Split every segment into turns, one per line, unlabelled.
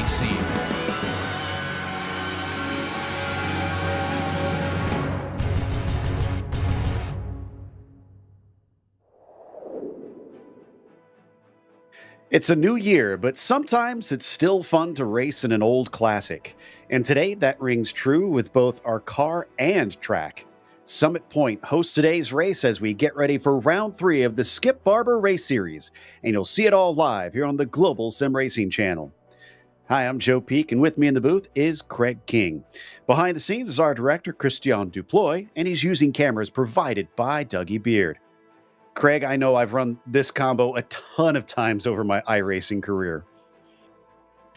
racing scene.
It's a new year, but sometimes it's still fun to race in an old classic. And today that rings true with both our car and track. Summit Point hosts today's race as we get ready for round 3 of the Skip Barber Race Series. And you'll see it all live here on the Global SimRacing channel. Hi, I'm Joe Peak, and with me in the booth is Craig King. Behind the scenes is our director, Christian Duploy, and he's using cameras provided by Dougie Beard. Craig, I know I've run this combo a ton of times over my iRacing career.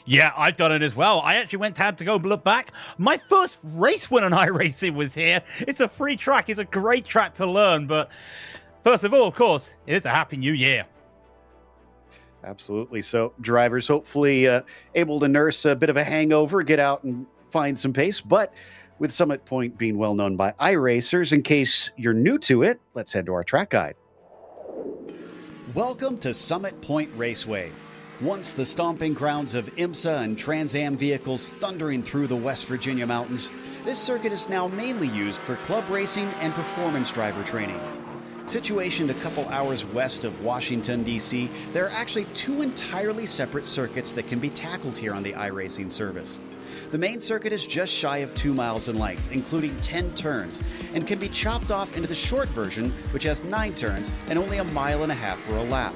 Yeah, I've done it as well. I actually had to go look back. My first race win on iRacing was here. It's a free track. It's a great track to learn. But first of all, of course, it is a Happy New Year.
Absolutely. So drivers hopefully able to nurse a bit of a hangover, get out and find some pace. But with Summit Point being well known by iRacers, in case you're new to it, let's head to our track guide. Welcome to Summit Point Raceway. Once the stomping grounds of IMSA and Trans Am vehicles thundering through the West Virginia mountains, this circuit is now mainly used for club racing and performance driver training. Situationed a couple hours west of Washington, D.C., there are actually 2 entirely separate circuits that can be tackled here on the iRacing service. The main circuit is just shy of 2 miles in length, including 10 turns, and can be chopped off into the short version, which has 9 turns and only 1.5 miles for a lap.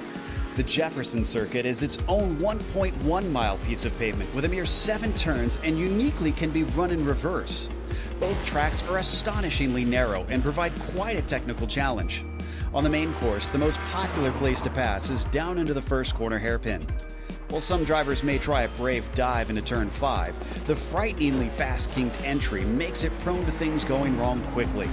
The Jefferson circuit is its own 1.1 mile piece of pavement with a mere 7 turns and uniquely can be run in reverse. Both tracks are astonishingly narrow and provide quite a technical challenge. On the main course, the most popular place to pass is down into the first corner hairpin. While some drivers may try a brave dive into turn 5, the frighteningly fast-kinked entry makes it prone to things going wrong quickly.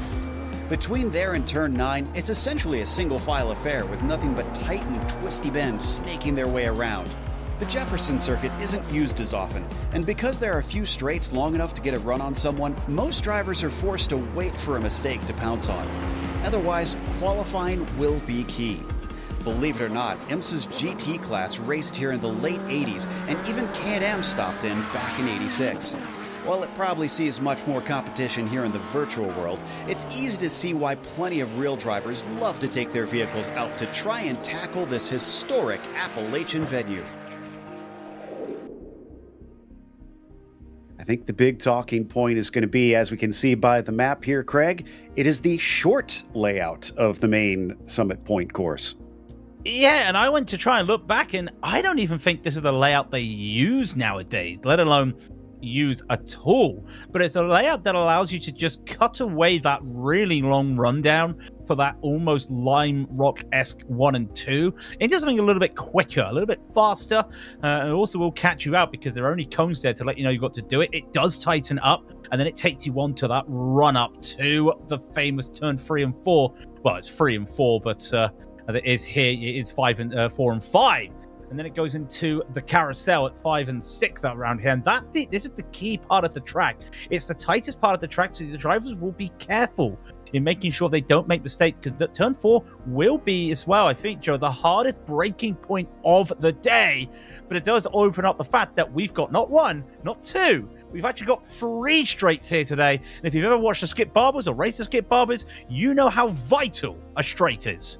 Between there and turn 9, it's essentially a single-file affair with nothing but tight and twisty bends snaking their way around. The Jefferson circuit isn't used as often, and because there are a few straights long enough to get a run on someone, most drivers are forced to wait for a mistake to pounce on. Otherwise, qualifying will be key. Believe it or not, IMSA's GT class raced here in the late 80s, and even Can-Am stopped in back in 86. While it probably sees much more competition here in the virtual world, it's easy to see why plenty of real drivers love to take their vehicles out to try and tackle this historic Appalachian venue. I think the big talking point is going to be, as we can see by the map here, Craig, it is the short layout of the main Summit Point course.
Yeah, and I went to try and look back, and I don't even think this is the layout they use nowadays, let alone use at all. But it's a layout that allows you to just cut away that really long rundown for that almost Lime Rock-esque 1 and 2 into something a little bit quicker, a little bit faster, and also will catch you out because there are only cones there to let you know you've got to do it. It does tighten up, and then it takes you on to that run up to the famous turn 3 and 4. Well, it's 3 and 4, but it is here. It's 4 and 5. And then it goes into the carousel at 5 and 6 out around here. And this is the key part of the track. It's the tightest part of the track, so the drivers will be careful in making sure they don't make mistakes, because turn 4 will be as well, I think, Joe, the hardest braking point of the day. But it does open up the fact that we've got not 1, not 2. We've actually got 3 straights here today. And if you've ever watched the Skip Barbers or raced the Skip Barbers, you know how vital a straight is.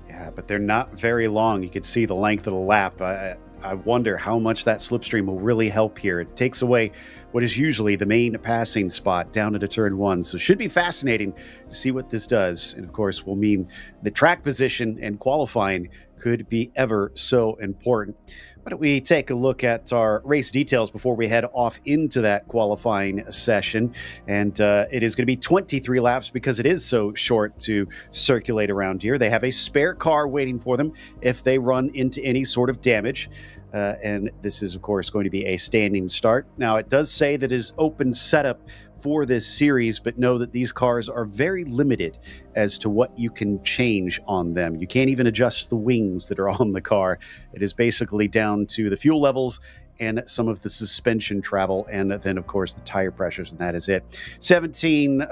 Yeah, but they're not very long. You can see the length of the lap. I wonder how much that slipstream will really help here. It takes away what is usually the main passing spot down into turn 1. So it should be fascinating to see what this does. And of course, will mean the track position and qualifying could be ever so important. Why don't we take a look at our race details before we head off into that qualifying session? And it is going to be 23 laps because it is so short to circulate around here. They have a spare car waiting for them if they run into any sort of damage. And this is, of course, going to be a standing start. Now, it does say that it is open setup for this series, but know that these cars are very limited as to what you can change on them. You can't even adjust the wings that are on the car. It is basically down to the fuel levels and some of the suspension travel, and then, of course, the tire pressures, and that is it. 17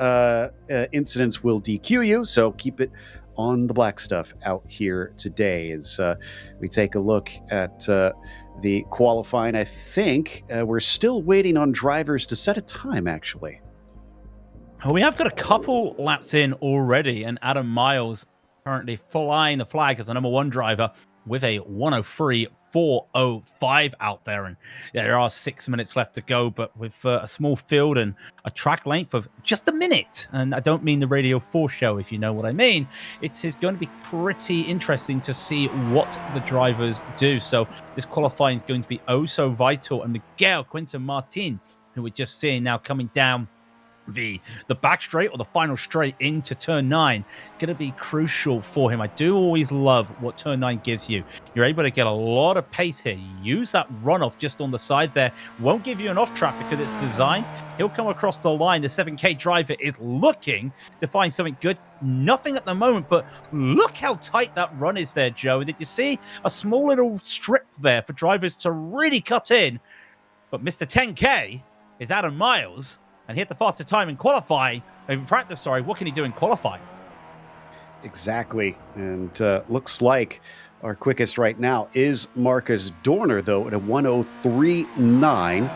incidents will DQ you, so keep it on the black stuff out here today as we take a look at the qualifying. I think we're still waiting on drivers to set a time, actually.
Well, we have got a couple laps in already, and Adam Miles currently flying the flag as the number one driver with a 103.405 out there. And yeah, there are 6 minutes left to go, but with a small field and a track length of just a minute, and I don't mean the Radio 4 show, if you know what I mean, it is going to be pretty interesting to see what the drivers do. So this qualifying is going to be oh so vital. And Miguel Quinton Martin, who we're just seeing now coming down the back straight or the final straight into turn 9, going to be crucial for him. I do always love what turn 9 gives you. You're able to get a lot of pace here. Use that runoff just on the side there. Won't give you an off track because it's designed. He'll come across the line. The 7K driver is looking to find something good. Nothing at the moment, but look how tight that run is there, Joe. Did you see a small little strip there for drivers to really cut in? But Mr. 10K is Adam Miles, and he hit the fastest time in qualifying, in practice, sorry. What can he do in qualifying?
Exactly. And looks like our quickest right now is Marcus Dorner, though, at a 103.9.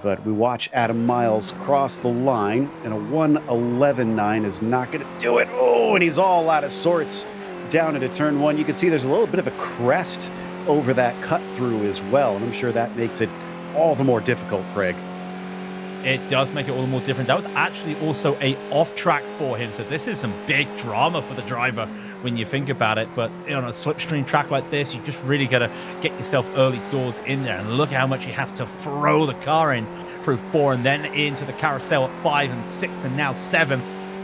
But we watch Adam Miles cross the line, and a 111.9 is not going to do it. Oh, and he's all out of sorts down into turn 1. You can see there's a little bit of a crest over that cut through as well, and I'm sure that makes it all the more difficult, Craig.
It does make it all the more different. That was actually also a off track for him. So this is some big drama for the driver when you think about it. But on a slipstream track like this, you just really got to get yourself early doors in there. And look how much he has to throw the car in through 4 and then into the carousel at 5 and 6 and now 7.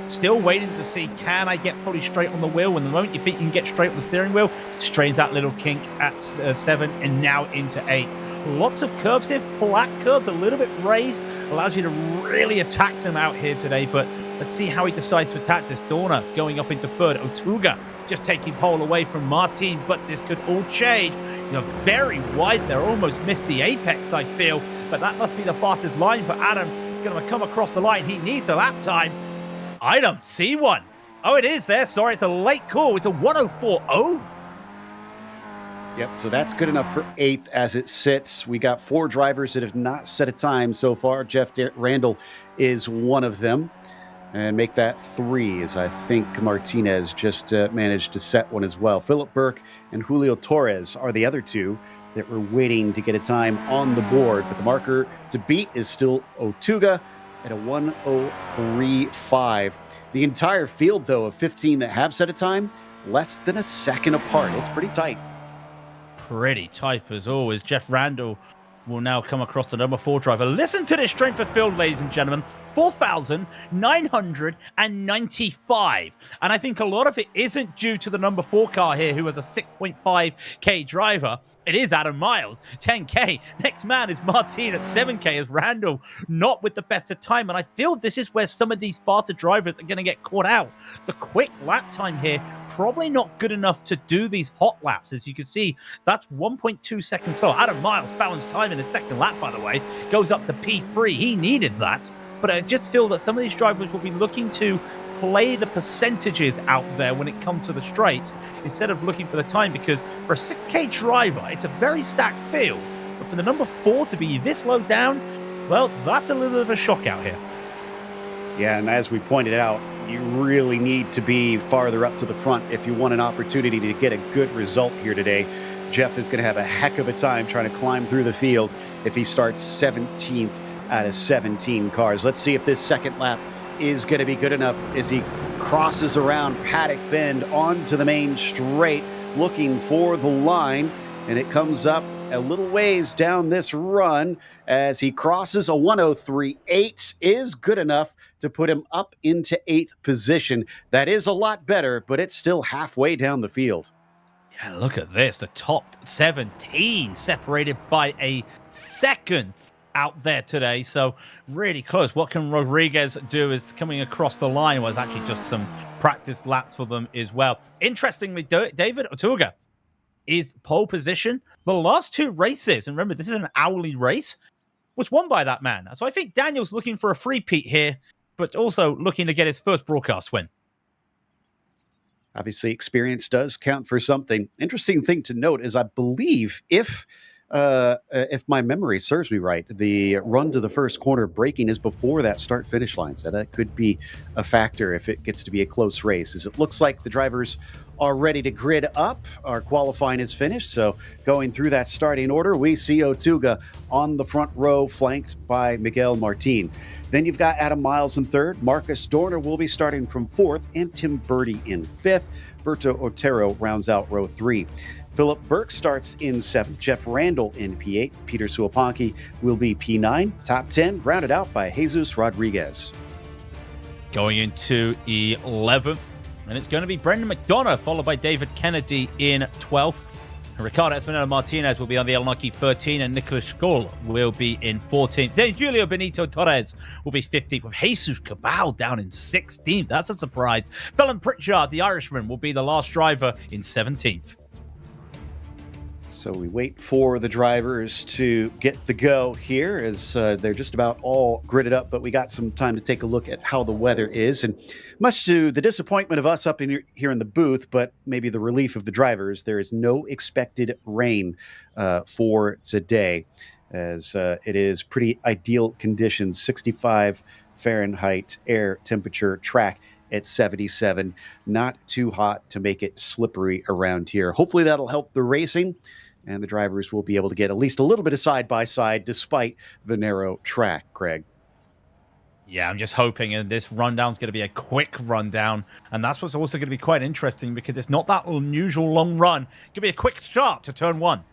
Still waiting to see, can I get fully straight on the wheel? And the moment you think you can get straight on the steering wheel, strains that little kink at 7 and now into 8. Lots of curves here, flat curves, a little bit raised, allows you to really attack them out here today. But let's see how he decides to attack this. Dorner going up into third. Otuga just taking pole away from Martin, but this could all change. Very wide there, almost missed the apex, I feel. But that must be the fastest line for Adam. He's going to come across the line. He needs a lap time. I don't see one. Oh, it is there. Sorry, it's a late call. It's a 104.0.
Yep, so that's good enough for 8th as it sits. We got 4 drivers that have not set a time so far. Jeff Randall is one of them. And make that 3, as I think Martinez just managed to set one as well. Philip Burke and Julio Torres are the other 2 that were waiting to get a time on the board. But the marker to beat is still Otuga at a 103.5. The entire field, though, of 15 that have set a time, less than a second apart. It's pretty tight.
Pretty tight as always. Jeff Randall will now come across the number 4 driver. Listen to this strength of field, ladies and gentlemen. 4,995. And I think a lot of it isn't due to the number 4 car here, who was a 6.5K driver. It is Adam Miles, 10K. Next man is Martin at 7K as Randall, not with the best of time. And I feel this is where some of these faster drivers are going to get caught out. The quick lap time here, probably not good enough to do these hot laps. As you can see, that's 1.2 seconds slow. Adam Miles found his time in the second lap, by the way, goes up to P3. He needed that. But I just feel that some of these drivers will be looking to play the percentages out there when it comes to the straight instead of looking for the time, because for a 6K driver, it's a very stacked field. But for the number 4 to be this low down, well, that's a little bit of a shock out here.
Yeah, and as we pointed out, you really need to be farther up to the front if you want an opportunity to get a good result here today. Jeff is going to have a heck of a time trying to climb through the field if he starts 17th out of 17 cars. Let's see if this second lap is going to be good enough as he crosses around Paddock Bend onto the main straight, looking for the line, and it comes up a little ways down this run as he crosses a 103.8 is good enough to put him up into 8th position. That is a lot better, but it's still halfway down the field.
Yeah, look at this. The top 17 separated by a second out there today. So really close. What can Rodriguez do is coming across the line. Well, it's actually just some practice laps for them as well. Interestingly, David Otuga is pole position. The last 2 races, and remember, this is an hourly race, was won by that man. So I think Daniel's looking for a three-peat here, but also looking to get his first broadcast win.
Obviously, experience does count for something. Interesting thing to note is I believe if if my memory serves me right, the run to the first corner braking is before that start-finish line. So that could be a factor if it gets to be a close race, as it looks like the drivers are ready to grid up. Our qualifying is finished. So going through that starting order, we see Otuga on the front row, flanked by Miguel Martin. Then you've got Adam Miles in third. Marcus Dorner will be starting from fourth, and Tim Birdie in fifth. Berto Otero rounds out row three. Philip Burke starts in seventh. Jeff Randall in P8. Peter Suaponki will be P9. Top 10 rounded out by Jesus Rodriguez.
Going into 11th, and it's going to be Brendan McDonough, followed by David Kennedy in 12th. Ricardo Espinel Martinez will be on the unlucky 13, and Nicholas Scholl will be in 14th. Then Julio Benito Torres will be 15th, with Jesus Cabal down in 16th. That's a surprise. Felon Pritchard, the Irishman, will be the last driver in 17th.
So we wait for the drivers to get the go here, as they're just about all gridded up, but we got some time to take a look at how the weather is. And much to the disappointment of us up here in the booth, but maybe the relief of the drivers, there is no expected rain for today, as it is pretty ideal conditions. 65 Fahrenheit air temperature, track at 77. Not too hot to make it slippery around here. Hopefully that'll help the racing, and the drivers will be able to get at least a little bit of side-by-side despite the narrow track, Craig.
Yeah, I'm just hoping, and this rundown's going to be a quick rundown, and that's what's also going to be quite interesting, because it's not that unusual long run. It could be a quick start to turn one.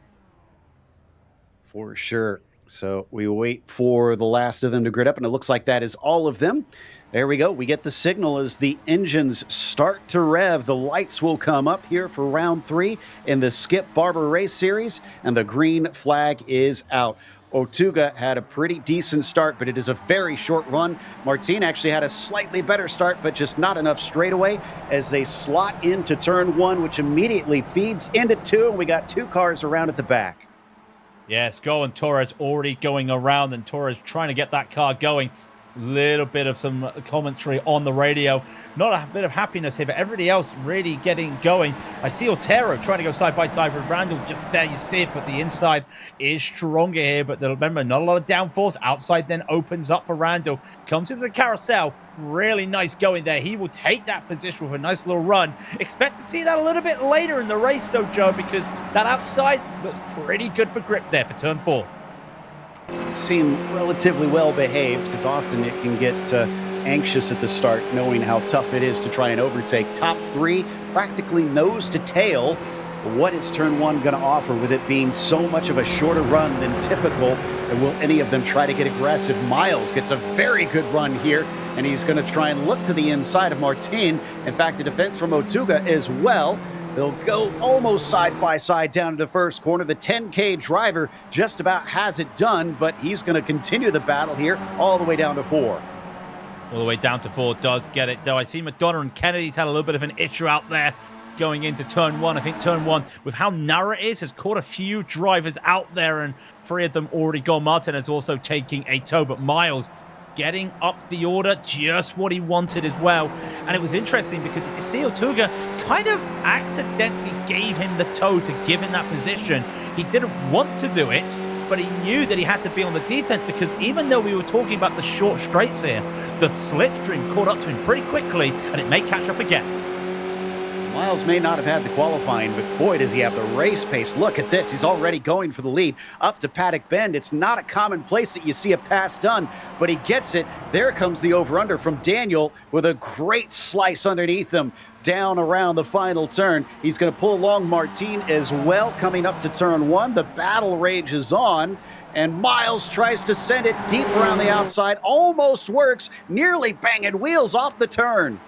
For sure. So we wait for the last of them to grid up, and it looks like that is all of them. There we go. We get the signal as the engines start to rev. The lights will come up here for round 3 in the Skip Barber Race Series, and the green flag is out. Otuga had a pretty decent start, but it is a very short run. Martin actually had a slightly better start, but just not enough straightaway as they slot into turn 1, which immediately feeds into 2, and we got 2 cars around at the back.
Yes, and Torres already going around, and Torres trying to get that car going. Little bit of some commentary on the radio. Not a bit of happiness here, but everybody else really getting going. I see Otero trying to go side by side with Randall. Just there you see it, but the inside is stronger here. But remember, not a lot of downforce. Outside then opens up for Randall. Comes into the carousel. Really nice going there. He will take that position with a nice little run. Expect to see that a little bit later in the race, though, Joe, because that outside looks pretty good for grip there for turn 4.
Seem relatively well behaved, because often it can get anxious at the start, knowing how tough it is to try and overtake. Top 3 practically nose to tail. What is turn 1 going to offer, with it being so much of a shorter run than typical? And will any of them try to get aggressive? Miles gets a very good run here, and he's going to try and look to the inside of Martin. In fact, a defense from Otuga as well. They'll go almost side by side down to the first corner. The 10K driver just about has it done, but he's going to continue the battle here all the way down to 4.
All the way down to 4 does get it, though. I see McDonough and Kennedy's had a little bit of an issue out there going into turn 1. I think turn 1, with how narrow it is, has caught a few drivers out there, and 3 of them already gone. Martin is also taking a tow, but Miles getting up the order, just what he wanted as well. And it was interesting because you see Otuga kind of accidentally gave him the tow to give him that position. He didn't want to do it, but he knew that he had to be on the defense, because even though we were talking about the short straights here, the slipstream caught up to him pretty quickly, and it may catch up again.
Miles may not have had the qualifying, but boy, does he have the race pace. Look at this. He's already going for the lead up to Paddock Bend. It's not a common place that you see a pass done, but he gets it. There comes the over-under from Daniel with a great slice underneath him down around the final turn. He's going to pull along Martin as well coming up to turn 1. The battle rages on, and Miles tries to send it deep around the outside. Almost works, nearly banging wheels off the turn.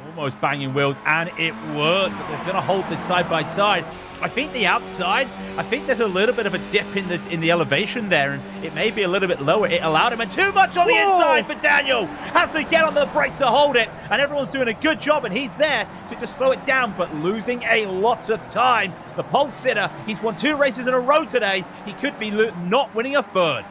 Almost banging wheels, and it worked. But they're going to hold it side by side. I think the outside, I think there's a little bit of a dip in the elevation there, and it may be a little bit lower. It allowed him, and too much on the inside for Daniel. Has to get on the brakes to hold it, and everyone's doing a good job, and he's there to just slow it down, but losing a lot of time. The pole sitter, he's won 2 races in a row today. He could be not winning a 3rd.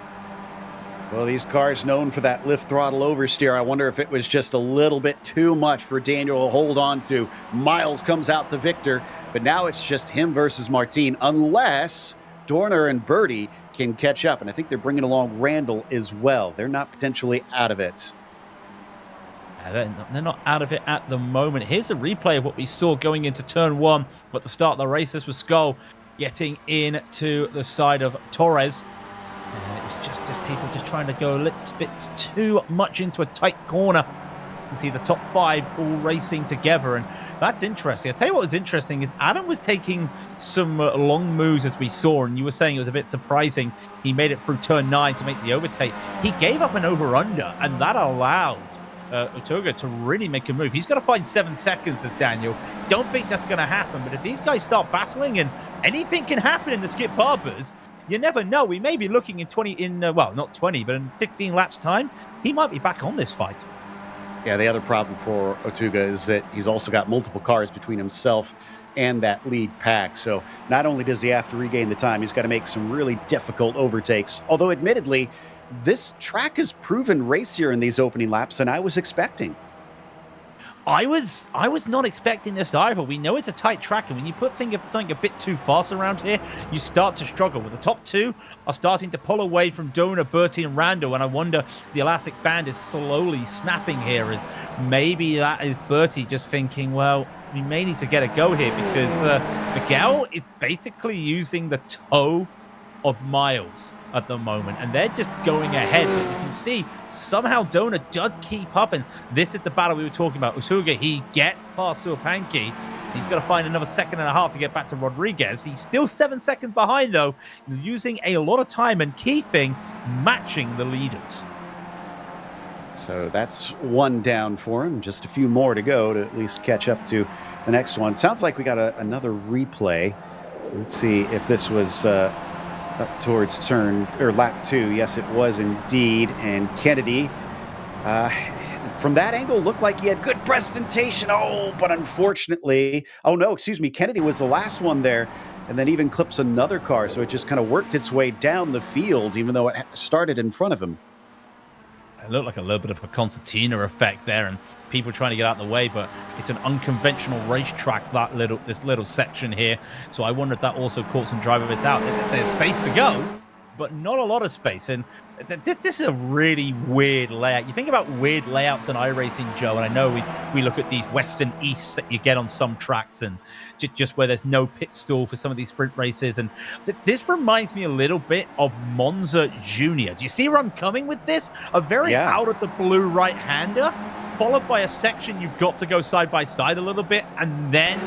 Well, these cars known for that lift throttle oversteer. I wonder if it was just a little bit too much for Daniel to hold on to. Miles comes out the victor, but now it's just him versus Martin, unless Dorner and Birdie can catch up, and I think they're bringing along Randall as well. They're not potentially out of it.
They're not out of it at the moment. Here's a replay of what we saw going into turn 1. But to start the race, this was Skull getting into the side of Torres. And it was just people just trying to go a little bit too much into a tight corner. You see the top 5 all racing together, and that's interesting. I'll tell you what was interesting is Adam was taking some long moves, as we saw, and you were saying it was a bit surprising. He made it through turn 9 to make the overtake. He gave up an over-under, and that allowed Otuga to really make a move. He's got to find 7 seconds, as Daniel. Don't think that's going to happen, but if these guys start battling, and anything can happen in the Skip Barbers, you never know. We may be looking in well, not 20, but in 15 laps time, he might be back on this fight.
Yeah, the other problem for Otuga is that he's also got multiple cars between himself and that lead pack. So not only does he have to regain the time, he's got to make some really difficult overtakes. Although admittedly, this track has proven racier in these opening laps than I was expecting.
I was not expecting this either. We know it's a tight track, and when you put something a bit too fast around here, you start to struggle. With the top 2 are starting to pull away from Dona, Bertie, and Randall, and I wonder if the elastic band is slowly snapping here, as maybe that is Bertie just thinking, well, we may need to get a go here, because Miguel is basically using the toe of Miles at the moment, and they're just going ahead. But you can see somehow Dona does keep up, and this is the battle we were talking about. Usuga, he gets past Suapanki. He's got to find another 1.5 seconds to get back to Rodriguez. He's still 7 seconds behind, though, using a lot of time, and key thing, matching the leaders.
So that's 1 down for him. Just a few more to go to at least catch up to the next one. Sounds like we got another replay. Let's see if this was up towards turn or lap 2. Yes, it was indeed. And Kennedy, from that angle, looked like he had good presentation. But unfortunately, Kennedy was the last one there, and then even clips another car. So it just kind of worked its way down the field, even though it started in front of him.
It looked like a little bit of a concertina effect there, and people trying to get out of the way, but it's an unconventional racetrack, this little section here. So I wonder if that also caught some drivers out. There's space to go, but not a lot of space. And this is a really weird layout. You think about weird layouts in iRacing, Joe, and I know we look at these western easts that you get on some tracks, and just where there's no pit stall for some of these sprint races. And this reminds me a little bit of Monza Junior. Do you see where I'm coming with this? A very out of the blue right-hander, followed by a section you've got to go side by side a little bit, and then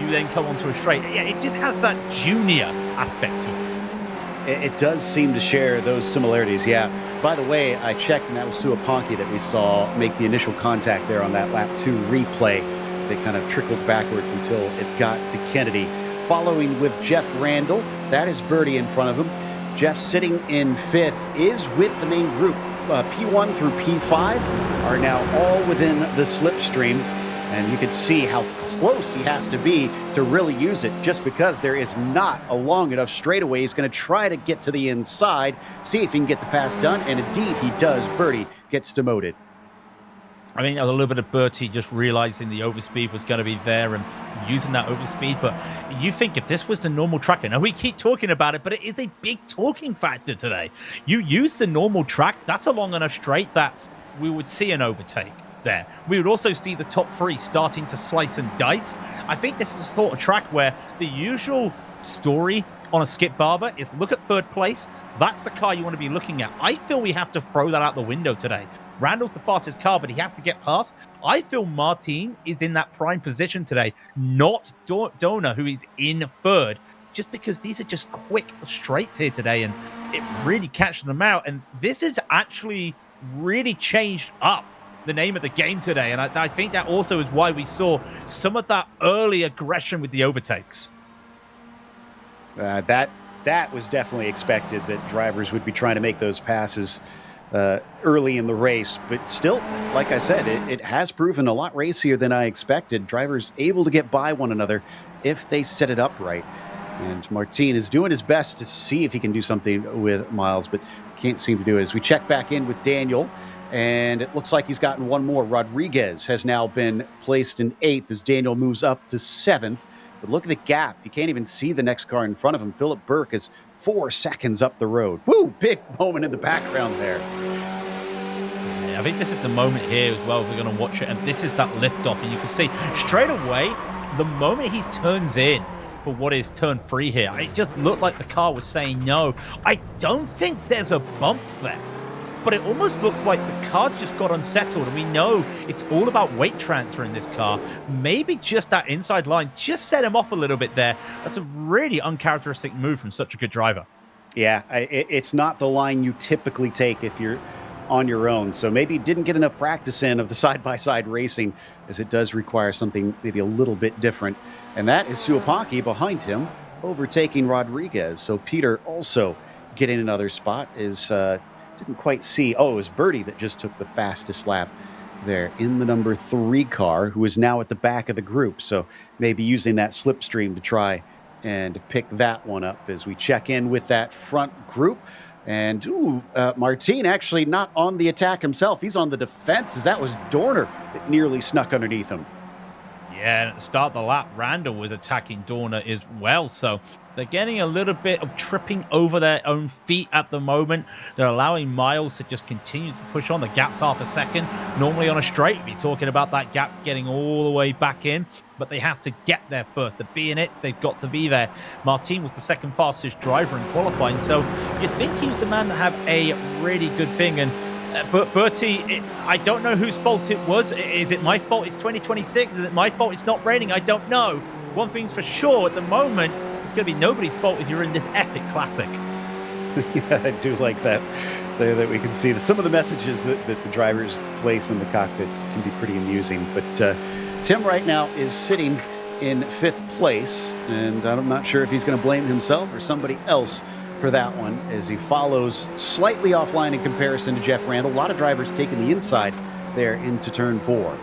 you then come onto a straight. Yeah, it just has that junior aspect to it.
It does seem to share those similarities, yeah. By the way, I checked, and that was Suapanki that we saw make the initial contact there on that lap 2 replay. They kind of trickled backwards until it got to Kennedy. Following with Jeff Randall, that is Birdie in front of him. Jeff sitting in 5th is with the main group. P1 through P5 are now all within the slipstream, and you can see how close he has to be to really use it, just because there is not a long enough straightaway. He's going to try to get to the inside, see if he can get the pass done, and indeed he does. Birdie gets demoted.
I mean, a little bit of Bertie just realizing the overspeed was going to be there and using that overspeed. But you think if this was the normal track, I know we keep talking about it, but it is a big talking factor today. You use the normal track, that's a long enough straight that we would see an overtake there. We would also see the top 3 starting to slice and dice. I think this is the sort of track where the usual story on a Skip Barber is look at 3rd place. That's the car you want to be looking at. I feel we have to throw that out the window today. Randall's the fastest car, but he has to get past. I feel Martin is in that prime position today, not Dona, who is in 3rd, just because these are just quick straights here today, and it really catches them out. And this has actually really changed up the name of the game today, and I think that also is why we saw some of that early aggression with the overtakes.
That was definitely expected, that drivers would be trying to make those passes early in the race, but still, like I said, it has proven a lot racier than I expected. Drivers able to get by one another if they set it up right. And Martin is doing his best to see if he can do something with Miles, but can't seem to do it. As we check back in with Daniel, and it looks like he's gotten one more. Rodriguez has now been placed in 8th as Daniel moves up to 7th. But look at the gap. You can't even see the next car in front of him. Philip Burke is 4 seconds up the road. Woo! Big moment in the background there.
I think this is the moment here as well. We're going to watch it, and this is that liftoff, and you can see straight away the moment he turns in for what is turn 3 here. It just looked like the car was saying no. I don't think there's a bump there, but it almost looks like the car just got unsettled, and we know it's all about weight transfer in this car. Maybe just that inside line just set him off a little bit there. That's a really uncharacteristic move from such a good driver.
Yeah, it's not the line you typically take if you're on your own. So maybe he didn't get enough practice in of the side-by-side racing, as it does require something maybe a little bit different. And that is Suapanki behind him, overtaking Rodriguez. So Peter also getting another spot is... didn't quite see. Oh, it was Birdie that just took the fastest lap there in the number 3 car, who is now at the back of the group. So maybe using that slipstream to try and pick that one up as we check in with that front group. And Martin actually not on the attack himself. He's on the defense, as that was Dorner that nearly snuck underneath him.
Yeah, and at the start of the lap, Randall was attacking Dorner as well. So they're getting a little bit of tripping over their own feet at the moment. They're allowing Miles to just continue to push on. The gap's half a second. Normally on a straight, we'd be talking about that gap getting all the way back in. But they have to get there first. To be in it, they've got to be there. Martin was the second fastest driver in qualifying. So you think he was the man to have a really good thing. And but Bertie, I don't know whose fault it was. Is it my fault? It's 2026. Is it my fault? It's not raining. I don't know. One thing's for sure, at the moment, it's going to be nobody's fault if you're in this epic classic.
Yeah, I do like that we can see some of the messages that the drivers place in the cockpits can be pretty amusing. But Tim right now is sitting in 5th place, and I'm not sure if he's going to blame himself or somebody else for that one, as he follows slightly offline in comparison to Jeff Randall. A lot of drivers taking the inside there into turn 4.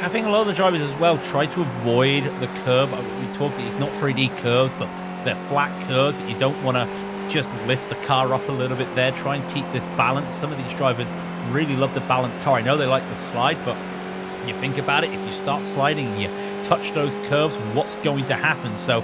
I think a lot of the drivers as well try to avoid the curve. We talked, it's not 3D curves, but they're flat curves that you don't want to just lift the car up a little bit there. Try and keep this balance. Some of these drivers really love the balanced car. I know they like the slide, but you think about it, if you start sliding and you touch those curves, what's going to happen? So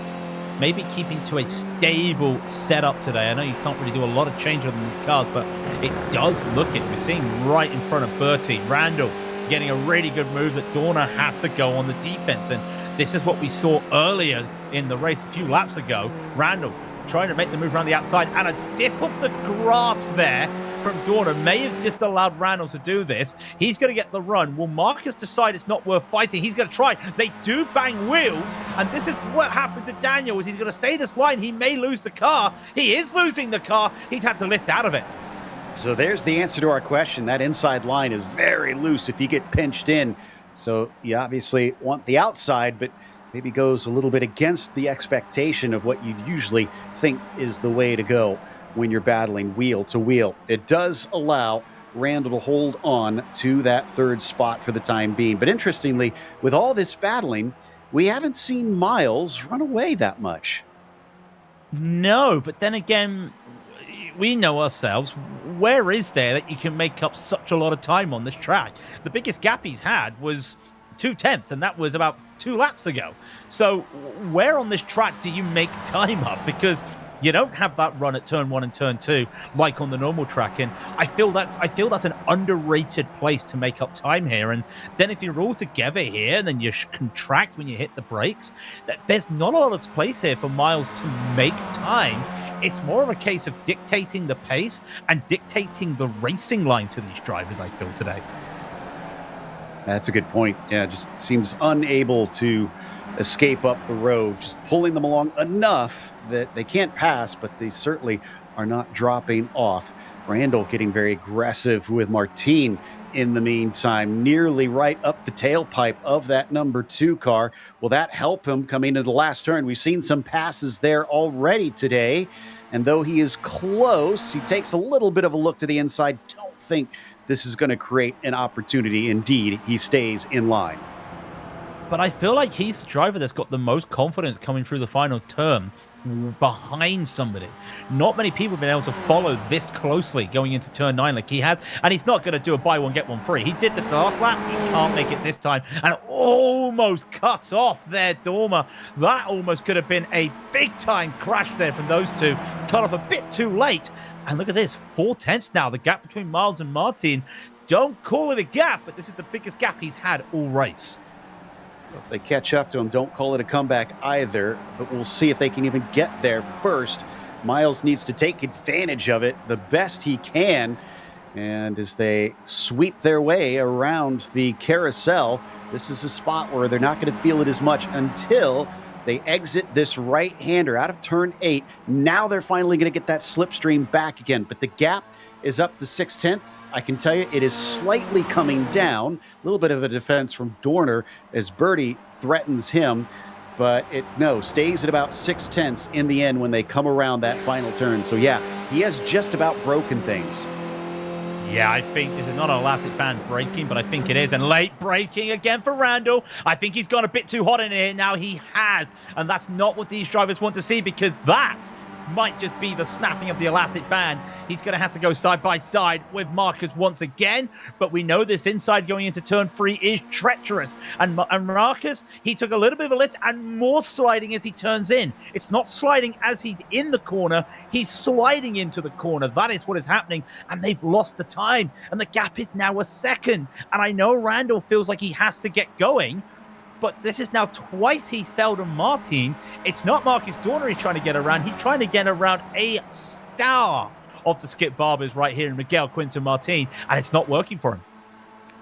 maybe keeping to a stable setup today. I know you can't really do a lot of change on the cars, but it does look it. We're seeing right in front of Bertie, Randall getting a really good move that Dorner has to go on the defense. And this is what we saw earlier in the race a few laps ago. Randall trying to make the move around the outside, and a dip of the grass there from Dorner may have just allowed Randall to do this. He's going to get the run. Will Marcus decide it's not worth fighting? He's going to try. They do bang wheels, and this is what happened to Daniel. Is he's going to stay this line? He may lose the car. He is losing the car. He's had to lift out of it.
So there's the answer to our question. That inside line is very loose if you get pinched in. So you obviously want the outside, but maybe goes a little bit against the expectation of what you'd usually think is the way to go when you're battling wheel to wheel. It does allow Randall to hold on to that 3rd spot for the time being. But interestingly, with all this battling, we haven't seen Miles run away that much.
No, but then again, we know ourselves, where is there that you can make up such a lot of time on this track? The biggest gap he's had was 2/10, and that was about 2 laps ago. So where on this track do you make time up? Because you don't have that run at turn 1 and turn 2 like on the normal track, and I feel that's an underrated place to make up time here. And then if you're all together here and then you contract when you hit the brakes, there's not a lot of place here for Miles to make time. It's more of a case of dictating the pace and dictating the racing line to these drivers, I feel, today.
That's a good point. Yeah, just seems unable to escape up the road, just pulling them along enough that they can't pass, but they certainly are not dropping off. Randall getting very aggressive with Martin in the meantime, nearly right up the tailpipe of that number 2 car. Will that help him coming into the last turn? We've seen some passes there already today, and though he is close, he takes a little bit of a look to the inside. Don't think this is going to create an opportunity. Indeed, he stays in line.
But I feel like he's the driver that's got the most confidence coming through the final turn behind somebody. Not many people have been able to follow this closely going into turn 9 like he had, and he's not going to do a buy one get one free. He did this the last lap. He can't make it this time, and almost cut off there, Dormer. That almost could have been a big time crash there from those two. Cut off a bit too late, and look at this, 4/10 now, the gap between Miles and Martin. Don't call it a gap, but this is the biggest gap he's had all race.
If they catch up to him, don't call it a comeback either, but we'll see if they can even get there first. Miles needs to take advantage of it the best he can, and as they sweep their way around the carousel, this is a spot where they're not going to feel it as much until they exit this right-hander out of turn 8. Now they're finally going to get that slipstream back again, but the gap is up to 6/10. I can tell you it is slightly coming down. A little bit of a defense from Dorner as Birdie threatens him, but it stays at about 6/10 in the end when they come around that final turn. So yeah, he has just about broken things.
Yeah, I think this is not an elastic band braking, but I think it is. And late braking again for Randall. I think he's gone a bit too hot in here. Now he has. And that's not what these drivers want to see, because that might just be the snapping of the elastic band. He's going to have to go side by side with Marcus once again, but we know this inside going into turn 3 is treacherous. And Marcus, he took a little bit of a lift and more sliding as he turns in. It's not sliding as he's in the corner, he's sliding into the corner. That is what is happening, and they've lost the time, and the gap is now a second. And I know Randall feels like he has to get going, but this is now twice he's failed on Martin. It's not Marcus Dorner he's trying to get around. He's trying to get around a star of the Skip Barbers right here in Miguel Quinton Martin, and it's not working for him.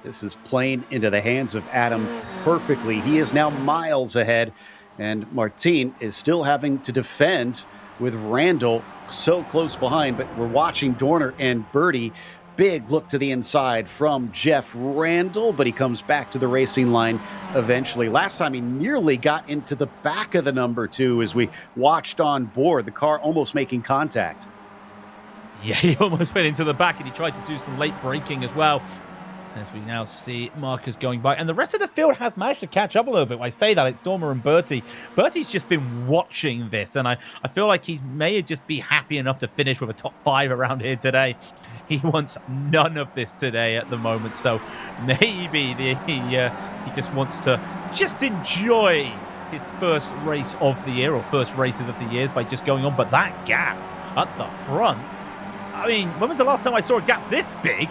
This is playing into the hands of Adam perfectly. He is now miles ahead, and Martin is still having to defend with Randall so close behind, but we're watching Dorner and Birdie. Big look to the inside from Jeff Randall, but he comes back to the racing line eventually. Last time he nearly got into the back of the number 2 as we watched on board, the car almost making contact.
Yeah, he almost went into the back, and he tried to do some late braking as well. As we now see Marcus going by. And the rest of the field has managed to catch up a little bit. When I say that, it's Dormer and Bertie. Bertie's just been watching this, and I feel like he may just be happy enough to finish with a top 5 around here today. He wants none of this today at the moment, so maybe he just wants to just enjoy his first race of the year, or first races of the year, by just going on. But that gap at the front, I mean, when was the last time I saw a gap this big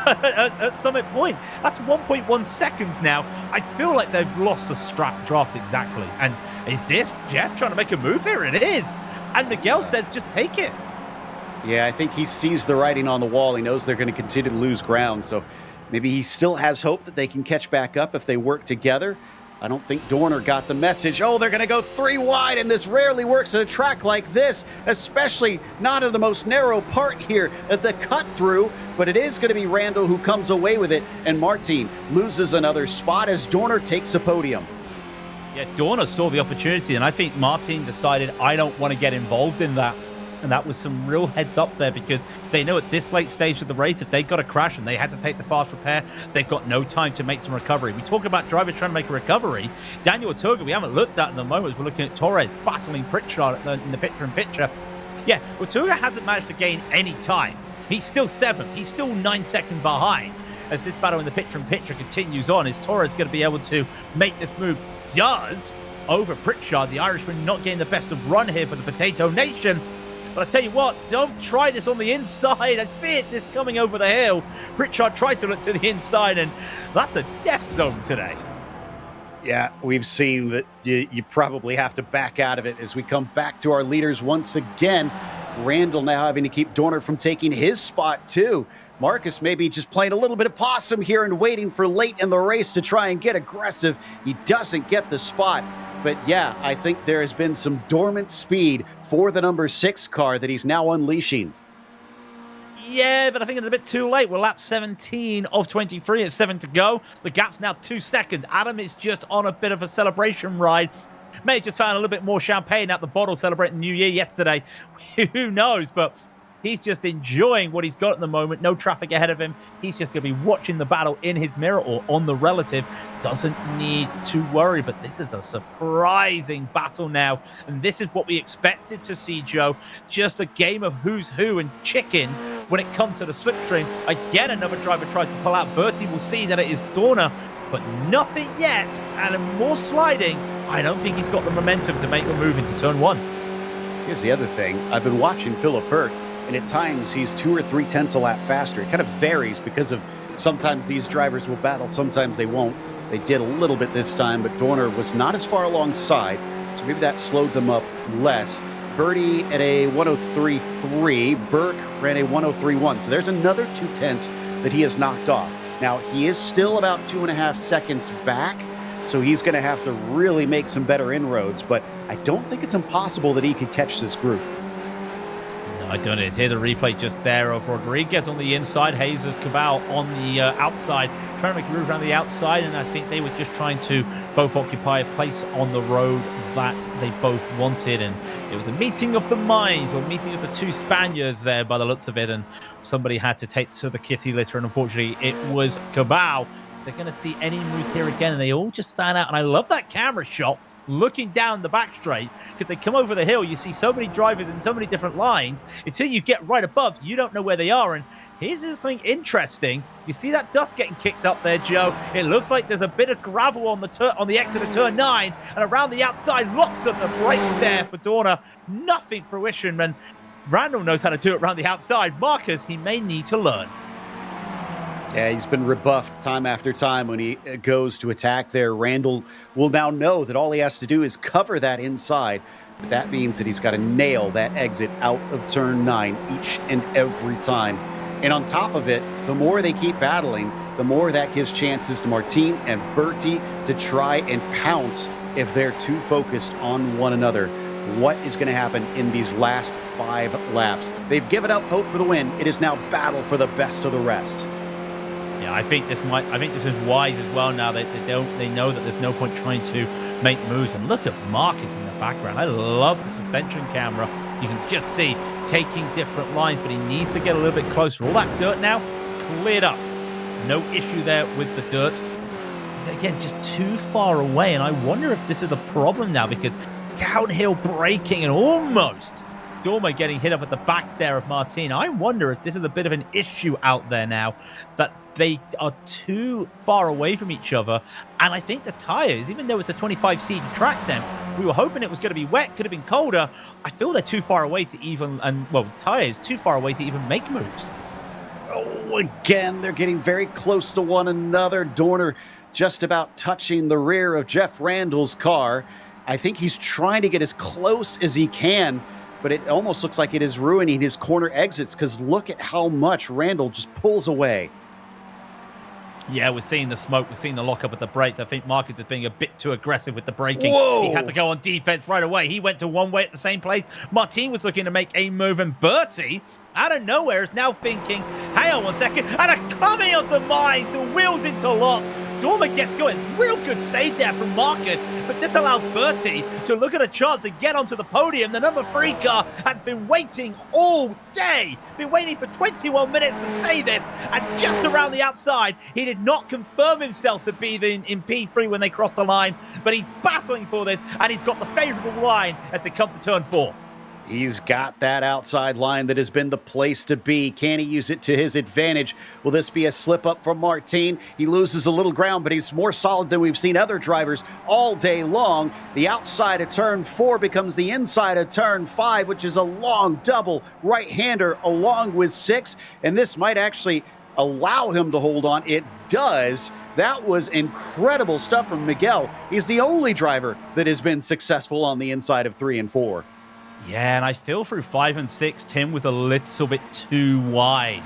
at Summit Point? That's 1.1 seconds now. I feel like they've lost the draft exactly. And is this Jeff trying to make a move here? It is. And Miguel says, just take it.
Yeah, I think he sees the writing on the wall. He knows they're going to continue to lose ground, so maybe he still has hope that they can catch back up if they work together. I don't think Dorner got the message. Oh, they're going to go 3 wide, and this rarely works at a track like this, especially not in the most narrow part here at the cut-through, but it is going to be Randall who comes away with it, and Martin loses another spot as Dorner takes a podium.
Yeah, Dorner saw the opportunity, and I think Martin decided, I don't want to get involved in that. And that was some real heads up there, because they know at this late stage of the race, if they got a crash and they had to take the fast repair, they've got no time to make some recovery. We talk about drivers trying to make a recovery. Daniel Turger, we haven't looked at in the moment. We're looking at Torres battling Pritchard in the picture-in-picture. Yeah, well, Turger hasn't managed to gain any time. He's still 7th. He's still 9 seconds behind. As this battle in the picture-in-picture continues on, is Torres going to be able to make this move? Does over Pritchard, the Irishman not getting the best of run here for the Potato Nation. But I tell you what, don't try this on the inside. I see it, this coming over the hill. Pritchard tried to look to the inside, and that's a death zone today.
Yeah, we've seen that you probably have to back out of it as we come back to our leaders once again. Randall now having to keep Dorner from taking his spot too. Marcus maybe just playing a little bit of possum here and waiting for late in the race to try and get aggressive. He doesn't get the spot. But yeah, I think there has been some dormant speed for the number 6 car that he's now unleashing.
Yeah, but I think it's a bit too late. We're lap 17 of 23. It's 7 to go. The gap's now 2 seconds. Adam is just on a bit of a celebration ride. May have just found a little bit more champagne out the bottle celebrating New Year yesterday. Who knows? But He's just enjoying what he's got at the moment. No traffic ahead of him. He's just going to be watching the battle in his mirror or on the relative. Doesn't need to worry, but this is a surprising battle now. And this is what we expected to see, Joe. Just a game of who's who and chicken when it comes to the slipstream. Again, another driver tries to pull out. Bertie will see that it is Dorna, but nothing yet. And more sliding. I don't think he's got the momentum to make the move into turn one.
Here's the other thing. I've been watching Philip Burke, and at times he's 2 or 3 tenths a lap faster. It kind of varies because of sometimes these drivers will battle, sometimes they won't. They did a little bit this time, but Dorner was not as far alongside, so maybe that slowed them up less. Birdie at a 103.3, Burke ran a 103.1, so there's another 2 tenths that he has knocked off. Now, he is still about 2.5 seconds back, so he's going to have to really make some better inroads, but I don't think it's impossible that he could catch this group.
No, I don't. Hear the replay just there of Rodriguez on the inside, Jesus Cabal on the outside, trying to make a move around the outside, and I think they were just trying to both occupy a place on the road that they both wanted, and it was a meeting of the minds, or meeting of the two Spaniards there by the looks of it, and somebody had to take to the kitty litter, and unfortunately it was Cabal. They're going to see any moves here again, and they all just stand out. And I love that camera shot looking down the back straight, because they come over the hill. You see so many drivers in so many different lines. Until you get right above, you don't know where they are. And here's something interesting. You see that dust getting kicked up there, Joe? It looks like there's a bit of gravel on the exit of turn 9, and around the outside, lots of the brakes there for Dorna. Nothing fruition, and Randall knows how to do it around the outside. Marcus, he may need to learn.
Yeah, he's been rebuffed time after time when he goes to attack there. Randall will now know that all he has to do is cover that inside. But that means that he's got to nail that exit out of turn 9 each and every time. And on top of it, the more they keep battling, the more that gives chances to Martin and Bertie to try and pounce if they're too focused on one another. What is going to happen in these last 5 laps? They've given up hope for the win. It is now battle for the best of the rest.
Yeah, I think this is wise as well. Now they know that there's no point trying to make moves. And look at Marcus in the background. I love the suspension camera. You can just see taking different lines, but he needs to get a little bit closer. All that dirt now cleared up. No issue there with the dirt. Again, just too far away. And I wonder if this is a problem now, because downhill braking and almost Dorma getting hit up at the back there of Martin. I wonder if this is a bit of an issue out there now, that they are too far away from each other. And I think the tires, even though it's a 25 track temp, we were hoping it was going to be wet, could have been colder. I feel they're too far away to even, tires too far away to even make moves.
Oh, again, they're getting very close to one another. Dorner just about touching the rear of Jeff Randall's car. I think he's trying to get as close as he can, but it almost looks like it is ruining his corner exits, because look at how much Randall just pulls away.
Yeah, we're seeing the smoke. We're seeing the lockup at the brake. I think Marcus is being a bit too aggressive with the braking.
Whoa.
He had to go on defense right away. He went to one way at the same place. Martin was looking to make a move, and Bertie, out of nowhere, is now thinking, hang on one second, and a coming of the mind. The wheels interlock. Dorma gets going. Real good save there from Marcus, but this allows Bertie to look at a chance to get onto the podium. The number 3 car had been waiting all day, been waiting for 21 minutes to say this, and just around the outside, he did not confirm himself to be in P3 when they crossed the line, but he's battling for this, and he's got the favorable line as they come to turn 4.
He's got that outside line that has been the place to be. Can he use it to his advantage? Will this be a slip up from Martin? He loses a little ground, but he's more solid than we've seen other drivers all day long. The outside of turn 4 becomes the inside of turn 5, which is a long double right-hander along with 6. And this might actually allow him to hold on. It does. That was incredible stuff from Miguel. He's the only driver that has been successful on the inside of 3 and 4.
Yeah, and I feel through 5 and 6, Tim was a little bit too wide.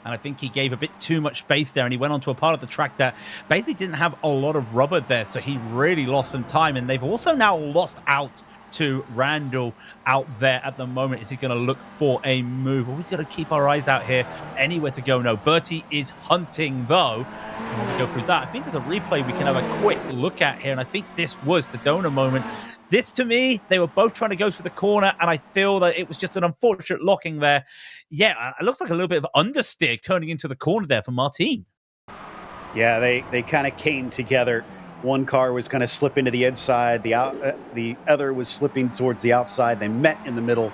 And I think he gave a bit too much space there, and he went onto a part of the track that basically didn't have a lot of rubber there, so he really lost some time. And they've also now lost out to Randall out there at the moment. Is he going to look for a move? Well, we've got to keep our eyes out here. Anywhere to go? No. Bertie is hunting, though. And when we go through that, I think there's a replay we can have a quick look at here, and I think this was the Dorna moment. This, to me, they were both trying to go for the corner, and I feel that it was just an unfortunate locking there. Yeah, it looks like a little bit of understeer turning into the corner there for Martin.
Yeah, they kind of came together. One car was going to slip into the inside. The other was slipping towards the outside. They met in the middle.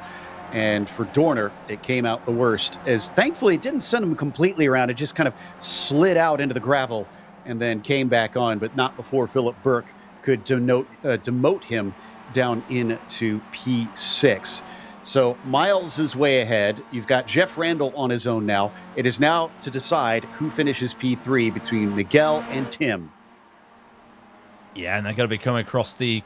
And for Dorner, it came out the worst, as thankfully it didn't send him completely around. It just kind of slid out into the gravel and then came back on, but not before Philip Burke could demote him down into P6. So Miles is way ahead. You've got Jeff Randall on his own now. It is now to decide who finishes P3 between Miguel and Tim.
Yeah, and they're going to be coming across the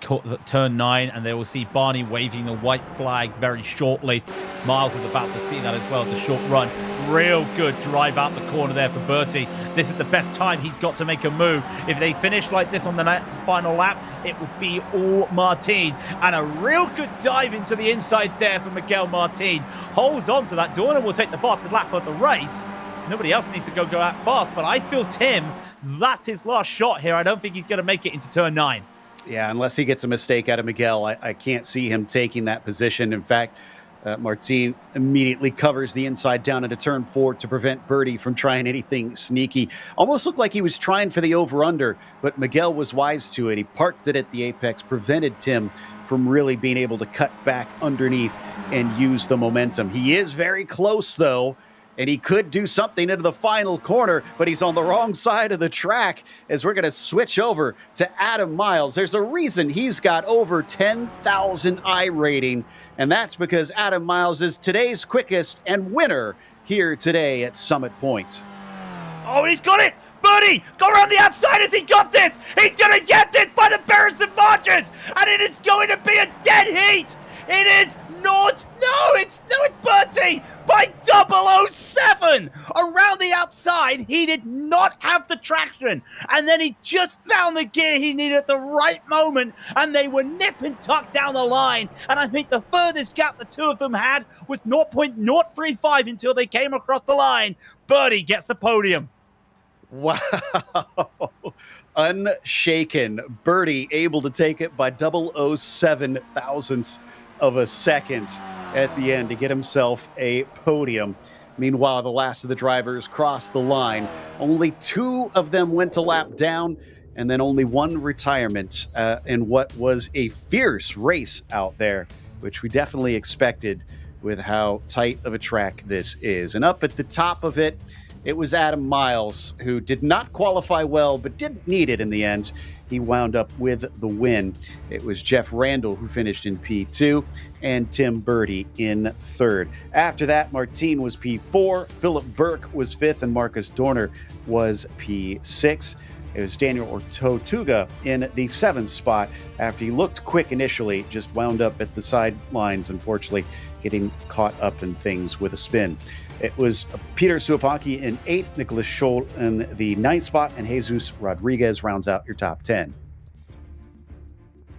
turn 9, and they will see Barney waving the white flag very shortly. Miles is about to see that as well. It's a short run. Real good drive out the corner there for Bertie. This is the best time he's got to make a move. If they finish like this on the final lap, it would be all Martin. And a real good dive into the inside there for Miguel Martin. Holds on to that. Dorner will take the fastest lap of the race. Nobody else needs to go that fast, but I feel Tim, that's his last shot here. I don't think he's going to make it into turn 9.
Yeah, unless he gets a mistake out of Miguel, I can't see him taking that position. In fact, Martin immediately covers the inside down into turn 4 to prevent Bertie from trying anything sneaky. Almost looked like he was trying for the over-under, but Miguel was wise to it. He parked it at the apex, prevented Tim from really being able to cut back underneath and use the momentum. He is very close, though, and he could do something into the final corner, but he's on the wrong side of the track as we're going to switch over to Adam Miles. There's a reason he's got over 10,000 I rating, and that's because Adam Miles is today's quickest and winner here today at Summit Point.
Oh, he's got it! Bertie, go around the outside as he got this! He's going to get this by the barons and margins, and it is going to be a dead heat! It is not! No, it's Bertie by 007! Around the outside, he did not have the traction, and then he just found the gear he needed at the right moment, and they were nip and tuck down the line, and I think the furthest gap the two of them had was 0.035 until they came across the line. Bertie gets the podium.
Wow. Unshaken. Bertie able to take it by 007 thousandths of a second at the end to get himself a podium. Meanwhile, the last of the drivers crossed the line. Only 2 of them went to lap down, and then only 1 retirement in what was a fierce race out there, which we definitely expected with how tight of a track this is. And up at the top of it, it was Adam Miles, who did not qualify well, but didn't need it in the end. He wound up with the win. It was Jeff Randall who finished in P2 and Tim Bertie in 3rd. After that, Martin was P4, Philip Burke was 5th, and Marcus Dorner was P6. It was Daniel Tortuga in the 7th spot after he looked quick initially, just wound up at the sidelines, unfortunately, getting caught up in things with a spin. It was Peter Suapaki in 8th, Nicholas Scholl in the 9th spot, and Jesus Rodriguez rounds out your top 10.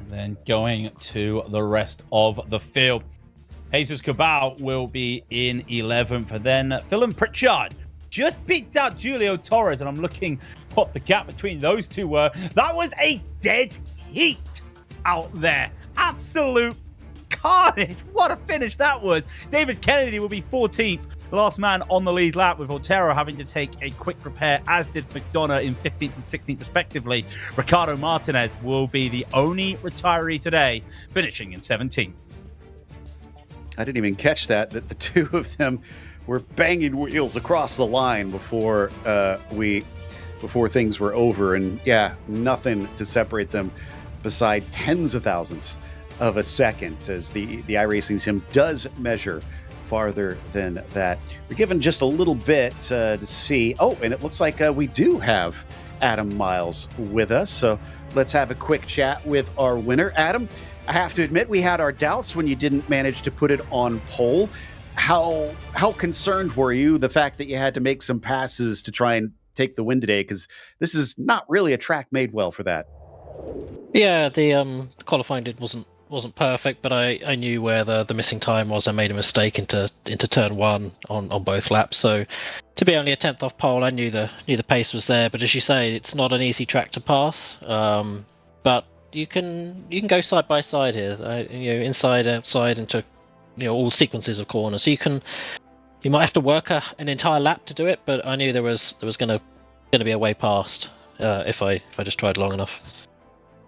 And then going to the rest of the field. Jesus Cabal will be in 11th, and then Philip Pritchard just beats out Julio Torres, and I'm looking what the gap between those two were. That was a dead heat out there. Absolute carnage. What a finish that was. David Kennedy will be 14th. The last man on the lead lap, with Otero having to take a quick repair, as did McDonough in 15th and 16th respectively. Ricardo Martinez will be the only retiree today, finishing in 17th.
I didn't even catch that the two of them were banging wheels across the line before things were over. And yeah, nothing to separate them beside tens of thousands of a second, as the iRacing sim does measure farther than that. We're given just a little bit to see. Oh, and it looks like we do have Adam Miles with us. So let's have a quick chat with our winner. Adam, I have to admit, we had our doubts when you didn't manage to put it on pole. How concerned were you, the fact that you had to make some passes to try and take the win today? Because this is not really a track made well for that.
Yeah, the qualifying wasn't perfect, but I knew where the missing time was. I made a mistake into turn 1 on both laps. So to be only a 10th off pole, I knew the pace was there. But as you say, it's not an easy track to pass. But you can go side by side here. Inside, outside, into all sequences of corners. So you might have to work an entire lap to do it, but I knew there was going to be a way past if I just tried long enough.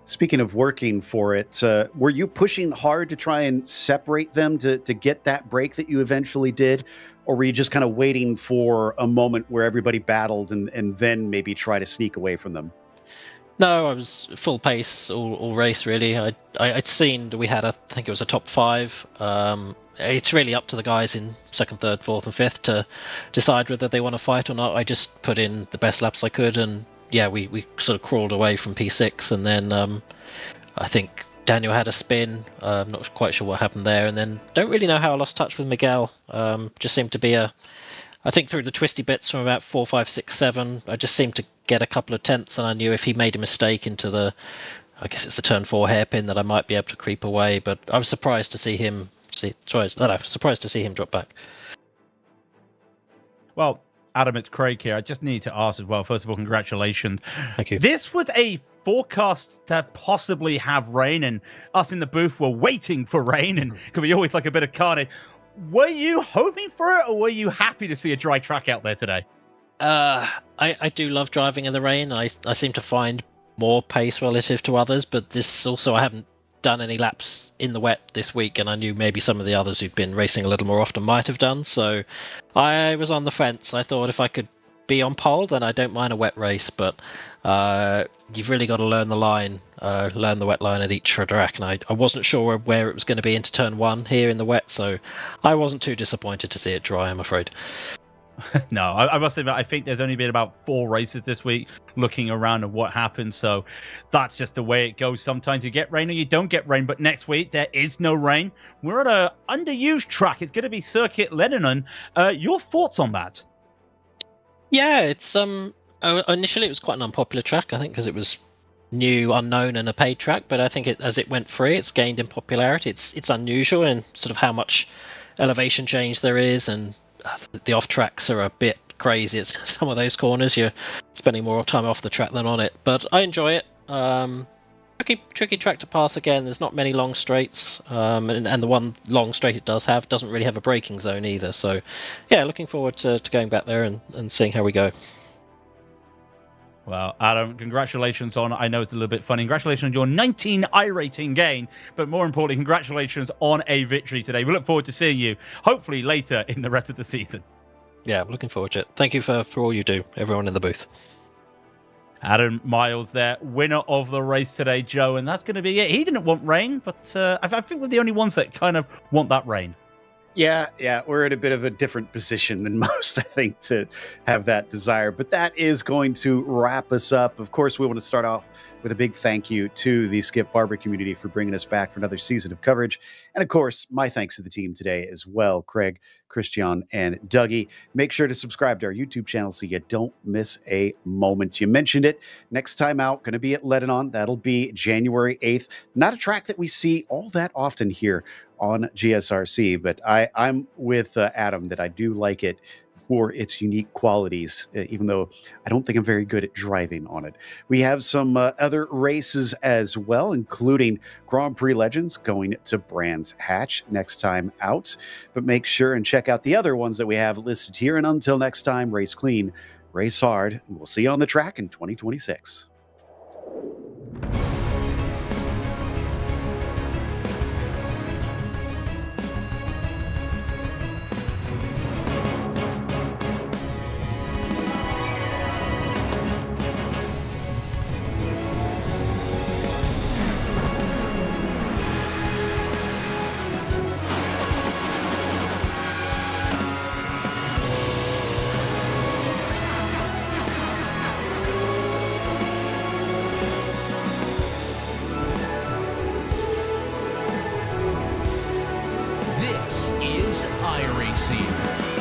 Speaking of working for it, were you pushing hard to try and separate them to get that break that you eventually did? Or were you just kind of waiting for a moment where everybody battled and then maybe try to sneak away from them?
No, I was full pace all race, really. I'd seen we had, I think it was a top 5. It's really up to the guys in 2nd, 3rd, 4th and 5th to decide whether they want to fight or not. I just put in the best laps I could, and yeah, we sort of crawled away from P6, and then I think Daniel had a spin. I'm not quite sure what happened there, and then don't really know how I lost touch with Miguel. Just seemed to be I think through the twisty bits from about 4, 5, 6, 7, I just seemed to get a couple of tenths, and I knew if he made a mistake into I guess it's the turn 4 hairpin, that I might be able to creep away. But I was surprised to see him. Surprised to see him drop back.
Well, Adam, it's Craig here. I just need to ask as well. First of all, congratulations.
Thank you.
This was a forecast to possibly have rain, and us in the booth were waiting for rain, and could be always like a bit of carnage. Were you hoping for it, or were you happy to see a dry track out there today?
I do love driving in the rain. I seem to find more pace relative to others, but this also, I haven't done any laps in the wet this week, and I knew maybe some of the others who've been racing a little more often might have done, so I was on the fence. I thought if I could be on pole, then I don't mind a wet race, but you've really got to learn the line, learn the wet line at each track, and I wasn't sure where it was going to be into turn 1 here in the wet, so I wasn't too disappointed to see it dry, I'm afraid.
No, I must admit, I think there's only been about 4 races this week looking around at what happened. So that's just the way it goes. Sometimes you get rain or you don't get rain. But next week, there is no rain. We're at a underused track. It's going to be Circuit Lebanon. Your thoughts on that?
Yeah, it's initially it was quite an unpopular track, I think, because it was new, unknown, and a paid track. But I think as it went free, it's gained in popularity. It's unusual in sort of how much elevation change there is, and the off tracks are a bit crazy. It's some of those corners you're spending more time off the track than on it, but I enjoy it. Tricky track to pass again. There's not many long straights, and the one long straight it doesn't really have a braking zone either. So yeah, looking forward to going back there and seeing how we go.
Well, Adam, congratulations on, I know it's a little bit funny, congratulations on your 19 iRating gain, but more importantly, congratulations on a victory today. We look forward to seeing you, hopefully later in the rest of the season.
Yeah, I'm looking forward to it. Thank you for all you do, everyone in the booth.
Adam Miles there, winner of the race today, Joe, and that's going to be it. He didn't want rain, but I think we're the only ones that kind of want that rain.
Yeah, we're in a bit of a different position than most, I think, to have that desire. But that is going to wrap us up. Of course, we want to start off with a big thank you to the Skip Barber community for bringing us back for another season of coverage. And of course, my thanks to the team today as well, Craig, Christian, and Dougie. Make sure to subscribe to our YouTube channel so you don't miss a moment. You mentioned it. Next time out, going to be at Lebanon. That'll be January 8th. Not a track that we see all that often here on GSRC, but I'm with Adam that I do like it for its unique qualities, even though I don't think I'm very good at driving on it. We have some other races as well, including Grand Prix Legends going to Brands Hatch next time out. But make sure and check out the other ones that we have listed here. And until next time, race clean, race hard, and we'll see you on the track in 2026.
This is iRacing.